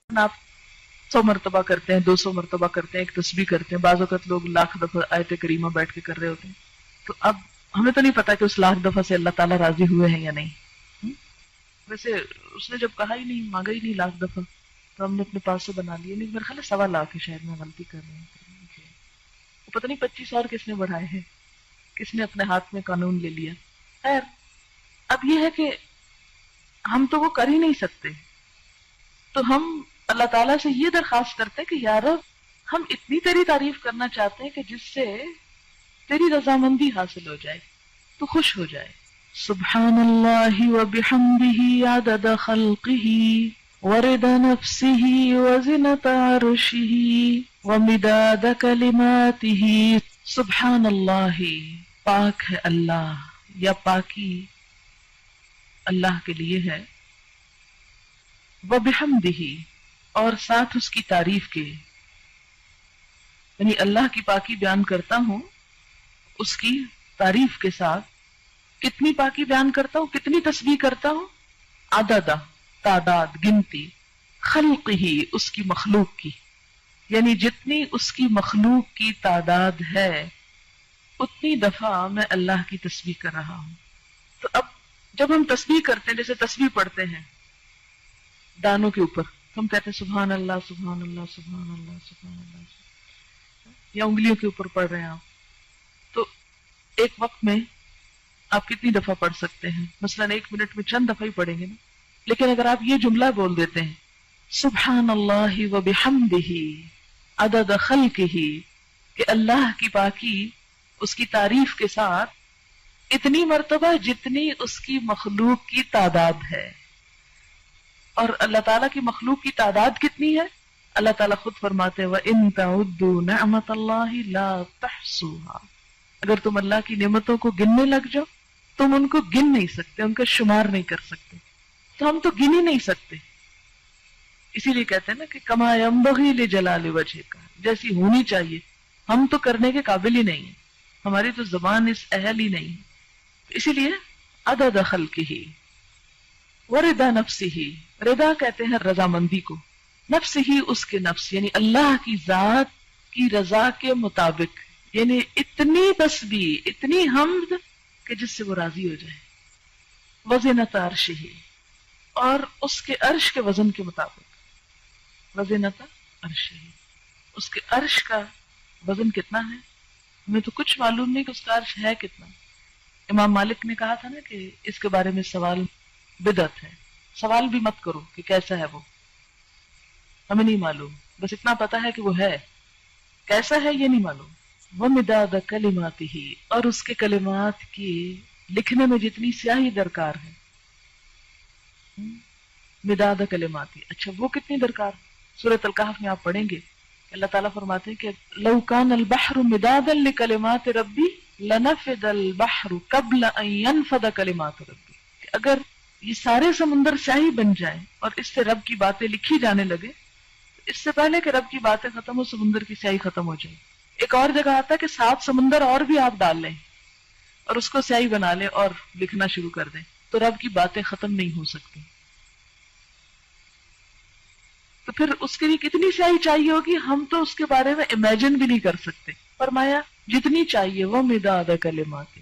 آپ 100 مرتبہ کرتے ہیں، 200 مرتبہ کرتے ہیں، ایک تسبیح کرتے ہیں، بعض اوقات لوگ لاکھ دفعہ آیت کریمہ بیٹھ کے کر رہے ہوتے ہیں. تو اب ہمیں تو نہیں پتا کہ اس لاکھ دفعہ سے اللہ تعالیٰ راضی ہوئے ہیں یا نہیں. ویسے اس نے جب کہا ہی نہیں، مانگا ہی نہیں لاکھ دفعہ، تو ہم نے اپنے پاس سے بنا لیے. نہیں، میرے خیال ہے 1.25 ہے، شاید میں غلطی کر رہی ہوں. پتہ نہیں 25 اور کس نے بڑھائے ہیں، کس نے اپنے ہاتھ میں قانون لے لیا. خیر، اب یہ ہے کہ ہم تو وہ کر ہی نہیں سکتے، تو ہم اللہ تعالیٰ سے یہ درخواست کرتے کہ یا رب ہم اتنی تیری تعریف کرنا چاہتے ہیں کہ جس سے تیری رضامندی حاصل ہو جائے، تو خوش ہو جائے. سبحان اللہ وبحمدہ عدد خلقہ ورضا نفسہ وزنۃ عرشہ ومداد کلماتہ. سبحان اللہ، پاک ہے اللہ، یا پاکی اللہ کے لیے ہے. وبحمدہ، اور ساتھ اس کی تعریف کے، یعنی اللہ کی پاکی بیان کرتا ہوں اس کی تعریف کے ساتھ. کتنی پاکی بیان کرتا ہوں، کتنی تسبیح کرتا ہوں؟ عدد، تعداد، گنتی، خلق ہی، اس کی مخلوق کی، یعنی جتنی اس کی مخلوق کی تعداد ہے اتنی دفعہ میں اللہ کی تسبیح کر رہا ہوں. تو اب جب ہم تسبیح کرتے ہیں، جیسے تسبیح پڑھتے ہیں دانوں کے اوپر، ہم کہتے ہیں سبحان اللہ سبحان اللہ سبحان اللہ سبحان اللہ، یا انگلیوں کے اوپر پڑھ رہے ہیں آپ، تو ایک وقت میں آپ کتنی دفعہ پڑھ سکتے ہیں؟ مثلا 1 منٹ میں چند دفعہ ہی پڑھیں گے نا. لیکن اگر آپ یہ جملہ بول دیتے ہیں سبحان اللہ وبحمدہ عدد خلقہ، کہ اللہ کی پاکی اس کی تعریف کے ساتھ اتنی مرتبہ جتنی اس کی مخلوق کی تعداد ہے. اور اللہ تعالیٰ کی مخلوق کی تعداد کتنی ہے؟ اللہ تعالیٰ خود فرماتے ہیں وَإِن تَعُدُّوا نِعْمَةَ اللَّهِ لَا تَحْصُوهَا. اگر تم اللہ کی نعمتوں کو گننے لگ جاؤ، تم ان کو گن نہیں سکتے، ان کا شمار نہیں کر سکتے. تو ہم تو گن ہی نہیں سکتے. اسی لیے کہتے ہیں نا کہ کما ينبغي لجلال وجهك، جیسی ہونی چاہیے، ہم تو کرنے کے قابل ہی نہیں ہیں، ہماری تو زبان اس اہل ہی نہیں. اسی لیے عدد خلقہ ورضا نفسہ، رضا کہتے ہیں رضامندی کو، نفس ہی اس کے نفس، یعنی اللہ کی ذات کی رضا کے مطابق، یعنی اتنی تسبیح، اتنی حمد کہ جس سے وہ راضی ہو جائے. وزنۃ عرشہ، اور اس کے عرش کے وزن کے مطابق. وزنۃ عرشہ، اس کے عرش کا وزن کتنا ہے؟ ہمیں تو کچھ معلوم نہیں کہ اس کا عرش ہے کتنا. امام مالک نے کہا تھا نا کہ اس کے بارے میں سوال بدعت ہے، سوال بھی مت کرو کہ کیسا ہے وہ، ہمیں نہیں معلوم، بس اتنا پتا ہے کہ وہ ہے، کیسا ہے یہ نہیں معلوم. وَمِدَادَ كَلِمَاتِهِ، اور اس کے کلمات کی لکھنے میں جتنی سیاہی درکار ہے. مداد کلماتی، اچھا وہ کتنی درکار؟ سورۃ الکہف میں آپ پڑھیں گے اللہ تعالیٰ فرماتے ہیں کہ لو کان البحر مدادا لکلمات ربی لنفد البحر قبل ان ينفد کلمات ربی، کہ اگر یہ سارے سمندر سیاہی بن جائیں اور اس سے رب کی باتیں لکھی جانے لگے، اس سے پہلے کہ رب کی باتیں ختم ہو سمندر کی سیاہی ختم ہو جائے. ایک اور جگہ آتا ہے کہ 7 سمندر اور بھی آپ ڈال لیں اور اس کو سیاہی بنا لیں اور لکھنا شروع کر دیں، تو رب کی باتیں ختم نہیں ہو سکتی. تو پھر اس کے لیے کتنی سیاہی چاہیے ہوگی، ہم تو اس کے بارے میں امیجن بھی نہیں کر سکتے. فرمایا جتنی چاہیے وہ مداد کلمات،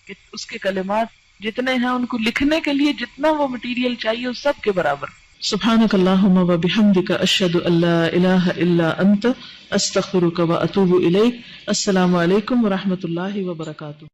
کہ اس کے کلمات جتنے ہیں ان کو لکھنے کے لیے جتنا وہ مٹیریل چاہیے اس سب کے برابر. سبحانک اللہم وبحمدک اشہد ان لا الہ الا انت استغفرک واتوب الیک. السلام علیکم ورحمۃ اللہ وبرکاتہ.